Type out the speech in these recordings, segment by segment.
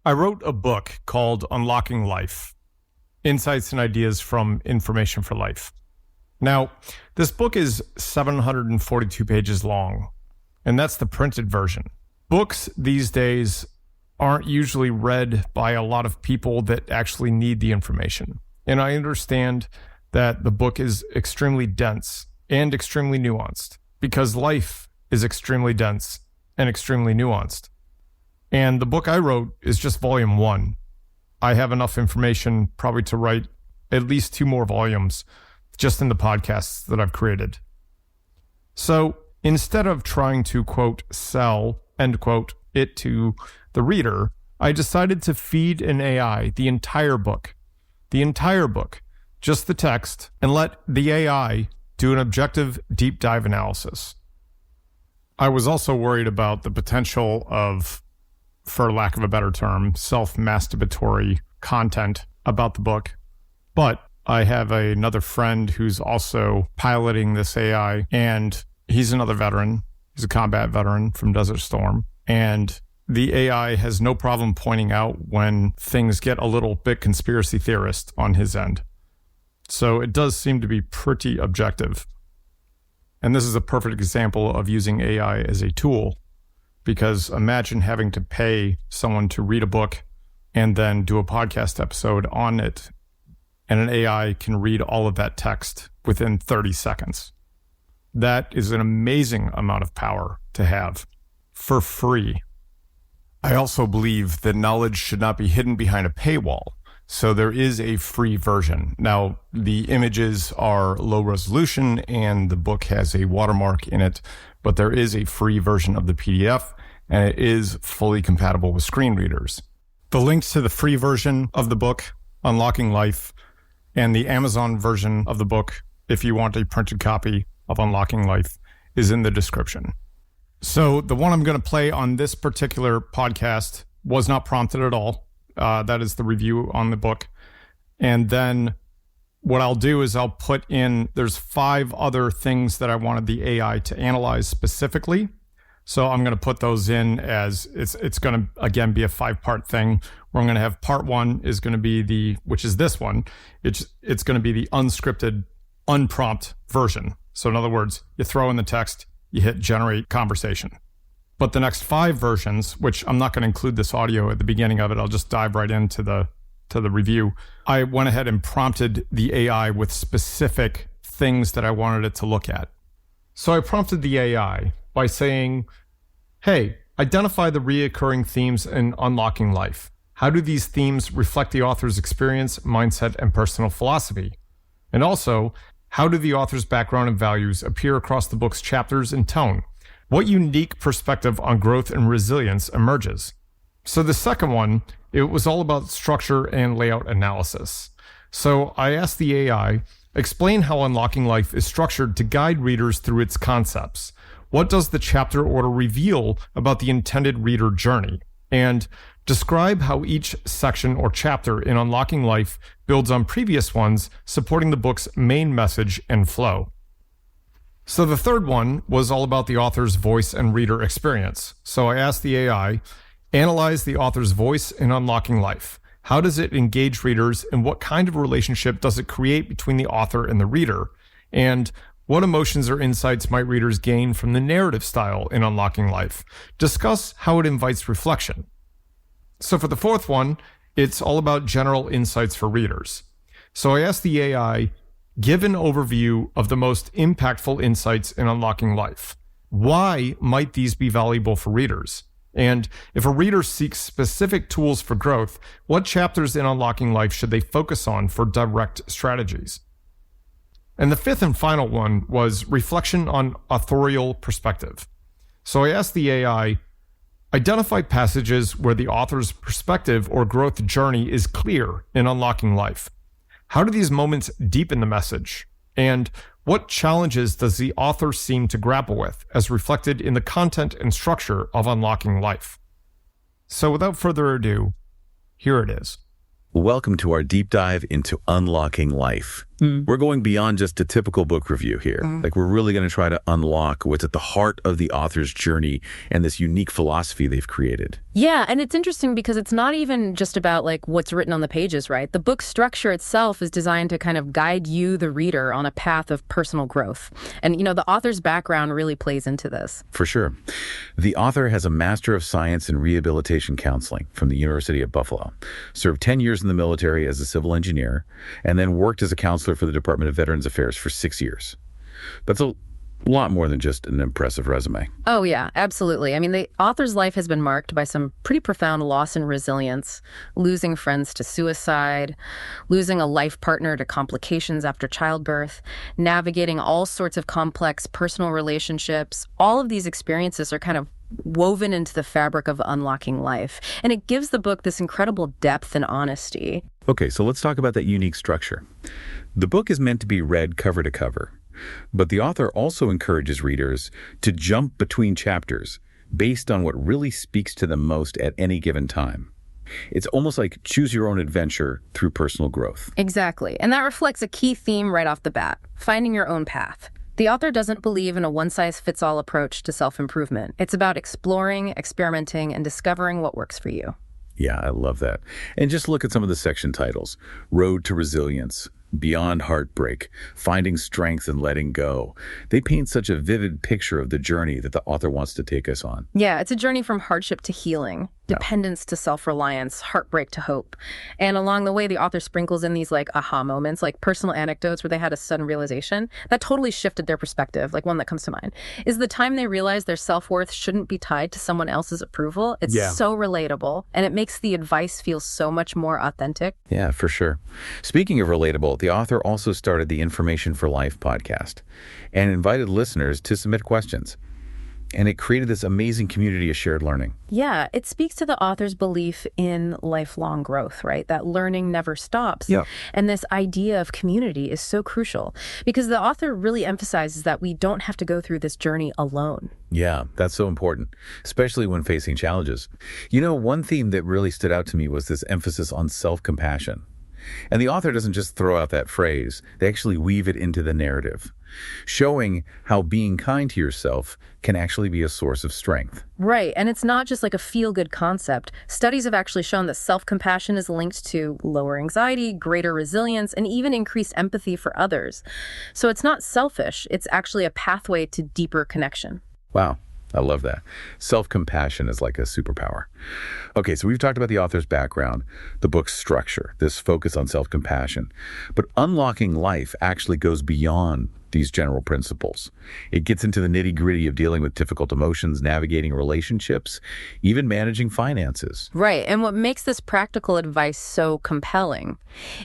I wrote a book called Unlocking Life, Insights and Ideas from Information for Life. Now, this book is 742 pages long, and that's the printed version. Books these days aren't usually read by a lot of people that actually need the information. And I understand that the book is extremely dense and extremely nuanced because life is extremely dense and extremely nuanced. And the book I wrote is just volume 1. I have enough information probably to write at least 2 more volumes just in the podcasts that I've created. So instead of trying to, quote, sell, end quote, it to the reader, I decided to feed an AI the entire book, just the text, and let the AI do an objective deep dive analysis. I was also worried about the potential of, for lack of a better term, self-masturbatory content about the book. But I have another friend who's also piloting this AI, and he's another veteran. He's a combat veteran from Desert Storm. And the AI has no problem pointing out when things get a little bit conspiracy theorist on his end. So it does seem to be pretty objective. And this is a perfect example of using AI as a tool, because imagine having to pay someone to read a book and then do a podcast episode on it, and an AI can read all of that text within 30 seconds. That is an amazing amount of power to have for free. I also believe that knowledge should not be hidden behind a paywall. So there is a free version. Now, the images are low resolution and the book has a watermark in it, but there is a free version of the PDF and it is fully compatible with screen readers. The links to the free version of the book, Unlocking Life, and the Amazon version of the book, if you want a printed copy of Unlocking Life, is in the description. So the one I'm going to play on this particular podcast was not prompted at all. That is the review on the book. And then what I'll do is I'll put in, there's 5 other things that I wanted the AI to analyze specifically. So I'm going to put those in as, it's going to, again, be a 5-part thing where I'm going to have part 1 is going to be which is this one. It's going to be the unscripted, unprompt version. So in other words, you throw in the text, you hit generate conversation. But the next 5 versions, which I'm not going to include this audio at the beginning of it, I'll just dive right into the review. I went ahead and prompted the AI with specific things that I wanted it to look at. So I prompted the AI by saying, hey, identify the reoccurring themes in Unlocking Life. How do these themes reflect the author's experience, mindset, and personal philosophy? And also, how do the author's background and values appear across the book's chapters and tone? What unique perspective on growth and resilience emerges? So the second one, it was all about structure and layout analysis. So I asked the AI, explain how Unlocking Life is structured to guide readers through its concepts. What does the chapter order reveal about the intended reader journey? And describe how each section or chapter in Unlocking Life builds on previous ones, supporting the book's main message and flow. So the third one was all about the author's voice and reader experience. So I asked the AI, analyze the author's voice in Unlocking Life. How does it engage readers and what kind of relationship does it create between the author and the reader? And what emotions or insights might readers gain from the narrative style in Unlocking Life? Discuss how it invites reflection. So for the fourth one, it's all about general insights for readers. So I asked the AI, give an overview of the most impactful insights in Unlocking Life. Why might these be valuable for readers? And if a reader seeks specific tools for growth, what chapters in Unlocking Life should they focus on for direct strategies? And the fifth and final one was reflection on authorial perspective. So I asked the AI, identify passages where the author's perspective or growth journey is clear in Unlocking Life. How do these moments deepen the message? And what challenges does the author seem to grapple with as reflected in the content and structure of Unlocking Life? So without further ado, here it is. Welcome to our deep dive into Unlocking Life, We're going beyond just a typical book review here. Like, we're really going to try to unlock what's at the heart of the author's journey and this unique philosophy they've created. Yeah, and it's interesting because it's not even just about like what's written on the pages, right? The book structure itself is designed to kind of guide you, the reader, on a path of personal growth. And, the author's background really plays into this. For sure. The author has a Master of Science in Rehabilitation Counseling from the University of Buffalo, served 10 years in the military as a civil engineer, and then worked as a counselor for the Department of Veterans Affairs for 6 years. That's a lot more than just an impressive resume. Oh, yeah, absolutely. I mean, the author's life has been marked by some pretty profound loss and resilience, losing friends to suicide, losing a life partner to complications after childbirth, navigating all sorts of complex personal relationships. All of these experiences are kind of woven into the fabric of unlocking life. And it gives the book this incredible depth and honesty. Okay, so let's talk about that unique structure. The book is meant to be read cover to cover, but the author also encourages readers to jump between chapters based on what really speaks to them most at any given time. It's almost like choose your own adventure through personal growth. Exactly. And that reflects a key theme right off the bat, finding your own path. The author doesn't believe in a one-size-fits-all approach to self-improvement. It's about exploring, experimenting, and discovering what works for you. Yeah, I love that. And just look at some of the section titles. Road to Resilience, Beyond Heartbreak, Finding Strength and Letting Go. They paint such a vivid picture of the journey that the author wants to take us on. Yeah, it's a journey from hardship to healing, dependence to self-reliance, heartbreak to hope. And along the way, the author sprinkles in these like aha moments, like personal anecdotes where they had a sudden realization that totally shifted their perspective. Like one that comes to mind is the time they realized their self-worth shouldn't be tied to someone else's approval. It's so relatable, and it makes the advice feel so much more authentic. Yeah, for sure. Speaking of relatable, the author also started the Information for Life podcast and invited listeners to submit questions. And it created this amazing community of shared learning. Yeah, it speaks to the author's belief in lifelong growth, right? That learning never stops. Yeah. And this idea of community is so crucial because the author really emphasizes that we don't have to go through this journey alone. Yeah, that's so important, especially when facing challenges. One theme that really stood out to me was this emphasis on self-compassion. And the author doesn't just throw out that phrase, they actually weave it into the narrative, showing how being kind to yourself can actually be a source of strength. Right, and it's not just like a feel-good concept. Studies have actually shown that self-compassion is linked to lower anxiety, greater resilience, and even increased empathy for others. So it's not selfish, it's actually a pathway to deeper connection. Wow. I love that. Self-compassion is like a superpower. Okay, so we've talked about the author's background, the book's structure, this focus on self-compassion. But unlocking life actually goes beyond these general principles. It gets into the nitty-gritty of dealing with difficult emotions, navigating relationships, even managing finances. Right, and what makes this practical advice so compelling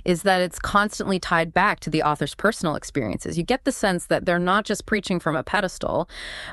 is that it's constantly tied back to the author's personal experiences. You get the sense that they're not just preaching from a pedestal,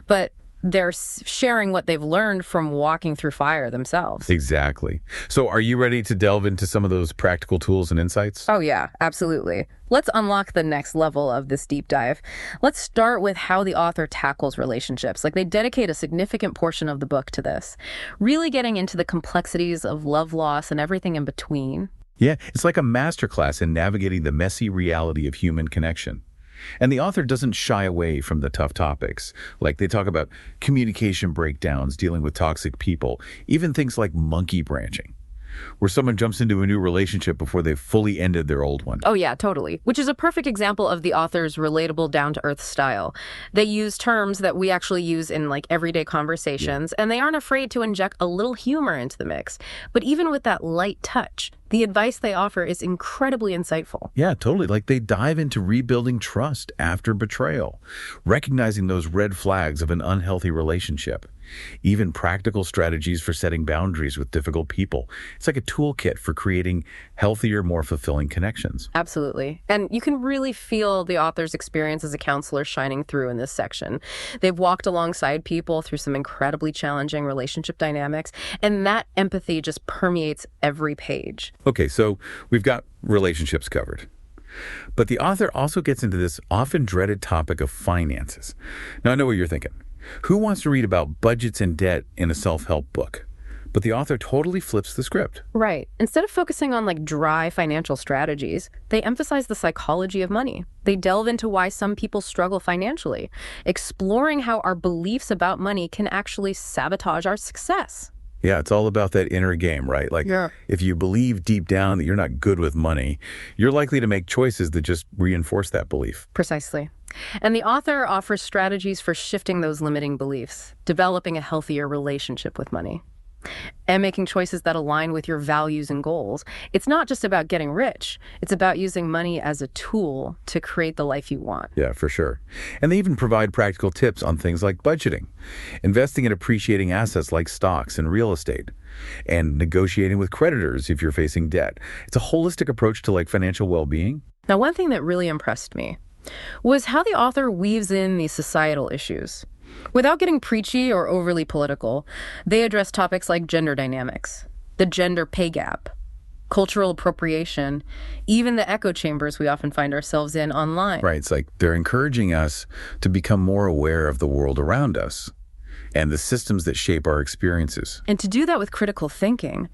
but they're sharing what they've learned from walking through fire themselves. Exactly. So are you ready to delve into some of those practical tools and insights? Oh, yeah, absolutely. Let's unlock the next level of this deep dive. Let's start with how the author tackles relationships. Like, they dedicate a significant portion of the book to this, really getting into the complexities of love loss and everything in between. Yeah, it's like a masterclass in navigating the messy reality of human connection. And the author doesn't shy away from the tough topics. Like, they talk about communication breakdowns, dealing with toxic people, even things like monkey branching, where someone jumps into a new relationship before they've fully ended their old one. Oh yeah, totally. Which is a perfect example of the author's relatable, down-to-earth style. They use terms that we actually use in like everyday conversations, and they aren't afraid to inject a little humor into the mix. But even with that light touch, the advice they offer is incredibly insightful. Yeah, totally. Like, they dive into rebuilding trust after betrayal, recognizing those red flags of an unhealthy relationship, even practical strategies for setting boundaries with difficult people. It's like a toolkit for creating healthier, more fulfilling connections. Absolutely. And you can really feel the author's experience as a counselor shining through in this section. They've walked alongside people through some incredibly challenging relationship dynamics, and that empathy just permeates every page. Okay, so we've got relationships covered. But the author also gets into this often dreaded topic of finances. Now, I know what you're thinking. Who wants to read about budgets and debt in a self-help book? But the author totally flips the script. Right. Instead of focusing on like dry financial strategies, they emphasize the psychology of money. They delve into why some people struggle financially, exploring how our beliefs about money can actually sabotage our success. Yeah, it's all about that inner game, right? Like, Yeah. if you believe deep down that you're not good with money, you're likely to make choices that just reinforce that belief. Precisely. And the author offers strategies for shifting those limiting beliefs, developing a healthier relationship with money, and making choices that align with your values and goals. It's not just about getting rich. It's about using money as a tool to create the life you want. Yeah, for sure. And they even provide practical tips on things like budgeting, investing in appreciating assets like stocks and real estate, and negotiating with creditors if you're facing debt. It's a holistic approach to like financial well-being. Now, one thing that really impressed me was how the author weaves in these societal issues. Without getting preachy or overly political, they address topics like gender dynamics, the gender pay gap, cultural appropriation, even the echo chambers we often find ourselves in online. Right. It's like they're encouraging us to become more aware of the world around us and the systems that shape our experiences. And to do that with critical thinking,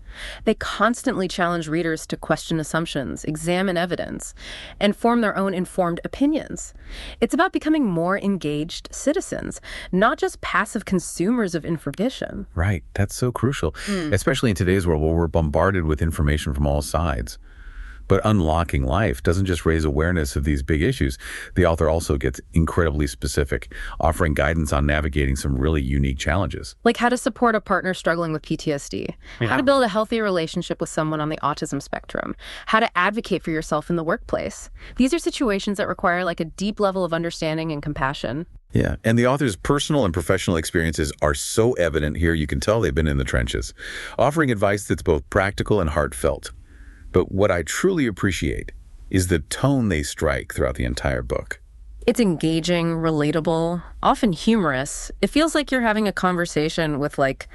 they constantly challenge readers to question assumptions, examine evidence, and form their own informed opinions. It's about becoming more engaged citizens, not just passive consumers of information. Right. That's so crucial, especially in today's world where we're bombarded with information from all sides. But unlocking life doesn't just raise awareness of these big issues. The author also gets incredibly specific, offering guidance on navigating some really unique challenges. Like how to support a partner struggling with PTSD, how to build a healthy relationship with someone on the autism spectrum, how to advocate for yourself in the workplace. These are situations that require like a deep level of understanding and compassion. Yeah, and the author's personal and professional experiences are so evident here, you can tell they've been in the trenches, offering advice that's both practical and heartfelt. But what I truly appreciate is the tone they strike throughout the entire book. It's engaging, relatable, often humorous. It feels like you're having a conversation with like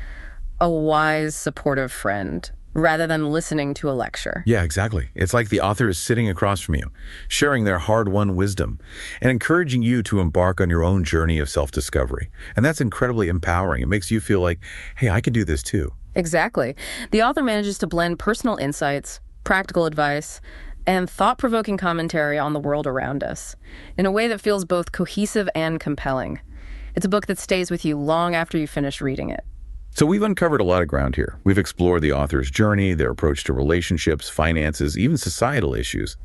a wise, supportive friend rather than listening to a lecture. Yeah, exactly. It's like the author is sitting across from you, sharing their hard-won wisdom and encouraging you to embark on your own journey of self-discovery. And that's incredibly empowering. It makes you feel like, hey, I can do this too. Exactly. The author manages to blend personal insights, practical advice, and thought-provoking commentary on the world around us in a way that feels both cohesive and compelling. It's a book that stays with you long after you finish reading it. So we've uncovered a lot of ground here. We've explored the author's journey, their approach to relationships, finances, even societal issues.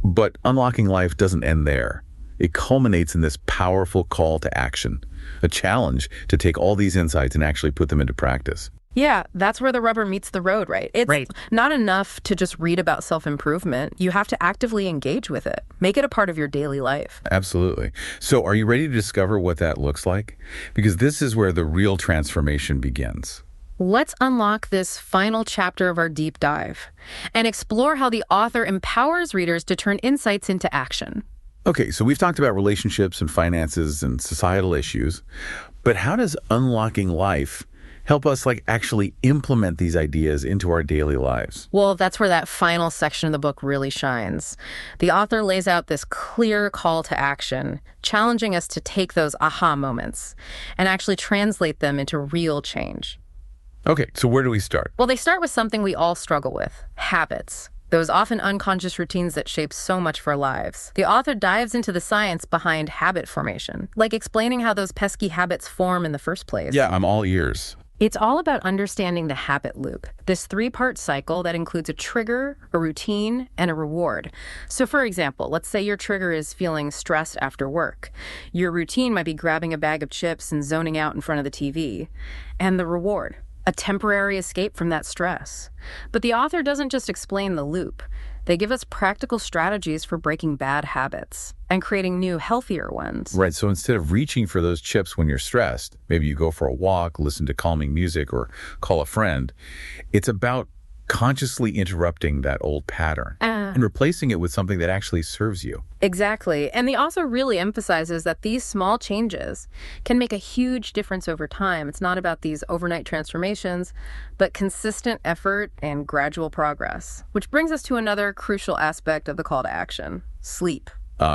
But unlocking life doesn't end there. It culminates in this powerful call to action, a challenge to take all these insights and actually put them into practice. Yeah, that's where the rubber meets the road, right? It's not enough to just read about self-improvement. You have to actively engage with it. Make it a part of your daily life. Absolutely. So are you ready to discover what that looks like? Because this is where the real transformation begins. Let's unlock this final chapter of our deep dive and explore how the author empowers readers to turn insights into action. Okay, so we've talked about relationships and finances and societal issues, but how does unlocking life help us like actually implement these ideas into our daily lives? Well, that's where that final section of the book really shines. The author lays out this clear call to action, challenging us to take those aha moments and actually translate them into real change. Okay, so where do we start? Well, they start with something we all struggle with, habits. Those often unconscious routines that shape so much of our lives. The author dives into the science behind habit formation, like explaining how those pesky habits form in the first place. Yeah, I'm all ears. It's all about understanding the habit loop, this three-part cycle that includes a trigger, a routine, and a reward. So for example, let's say your trigger is feeling stressed after work. Your routine might be grabbing a bag of chips and zoning out in front of the TV. And the reward, a temporary escape from that stress. But the author doesn't just explain the loop. They give us practical strategies for breaking bad habits and creating new, healthier ones. Right, so instead of reaching for those chips when you're stressed, maybe you go for a walk, listen to calming music, or call a friend. It's about consciously interrupting that old pattern and replacing it with something that actually serves you. Exactly. And the author really emphasizes that these small changes can make a huge difference over time. It's not about these overnight transformations, but consistent effort and gradual progress. Which brings us to another crucial aspect of the call to action, sleep.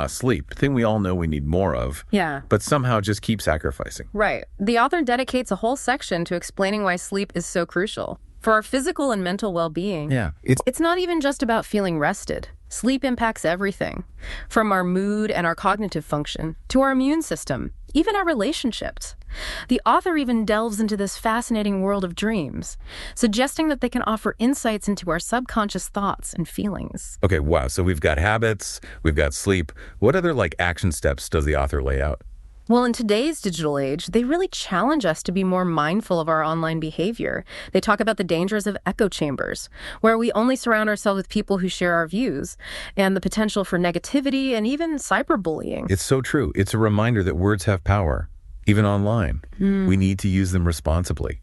Sleep, thing we all know we need more of, Yeah. but somehow just keep sacrificing. Right. The author dedicates a whole section to explaining why sleep is so crucial for our physical and mental well-being. Yeah, It's not even just about feeling rested. Sleep impacts everything, from our mood and our cognitive function to our immune system, even our relationships. The author even delves into this fascinating world of dreams, suggesting that they can offer insights into our subconscious thoughts and feelings. Okay, wow. So we've got habits, we've got sleep. What other action steps does the author lay out? Well, in today's digital age, they really challenge us to be more mindful of our online behavior. They talk about the dangers of echo chambers, where we only surround ourselves with people who share our views, and the potential for negativity and even cyberbullying. It's so true. It's a reminder that words have power, even online. We need to use them responsibly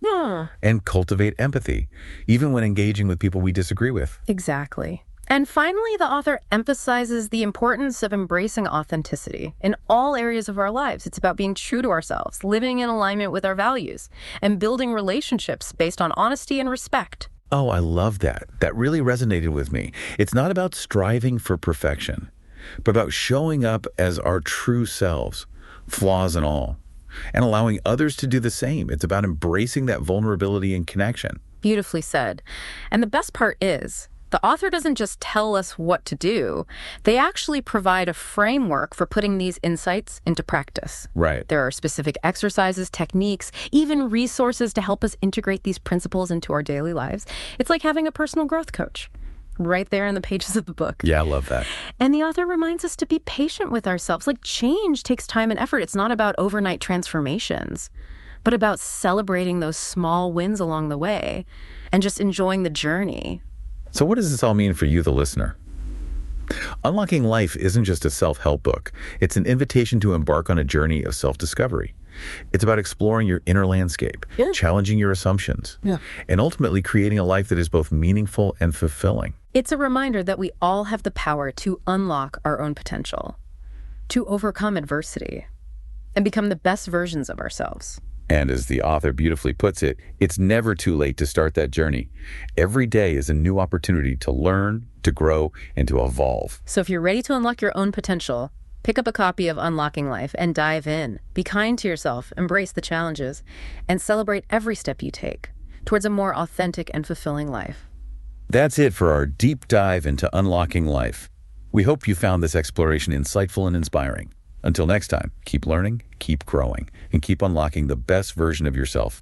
and cultivate empathy, even when engaging with people we disagree with. Exactly. And finally, the author emphasizes the importance of embracing authenticity in all areas of our lives. It's about being true to ourselves, living in alignment with our values, and building relationships based on honesty and respect. Oh, I love that. That really resonated with me. It's not about striving for perfection, but about showing up as our true selves, flaws and all, and allowing others to do the same. It's about embracing that vulnerability and connection. Beautifully said. And the best part is, the author doesn't just tell us what to do. They actually provide a framework for putting these insights into practice. Right. There are specific exercises, techniques, even resources to help us integrate these principles into our daily lives. It's like having a personal growth coach right there in the pages of the book. Yeah, I love that. And the author reminds us to be patient with ourselves. Change takes time and effort. It's not about overnight transformations, but about celebrating those small wins along the way and just enjoying the journey. So what does this all mean for you, the listener? Unlocking Life isn't just a self-help book. It's an invitation to embark on a journey of self-discovery. It's about exploring your inner landscape, challenging your assumptions, and ultimately creating a life that is both meaningful and fulfilling. It's a reminder that we all have the power to unlock our own potential, to overcome adversity, and become the best versions of ourselves. And as the author beautifully puts it, it's never too late to start that journey. Every day is a new opportunity to learn, to grow, and to evolve. So if you're ready to unlock your own potential, pick up a copy of Unlocking Life and dive in. Be kind to yourself, embrace the challenges, and celebrate every step you take towards a more authentic and fulfilling life. That's it for our deep dive into Unlocking Life. We hope you found this exploration insightful and inspiring. Until next time, keep learning, keep growing, and keep unlocking the best version of yourself.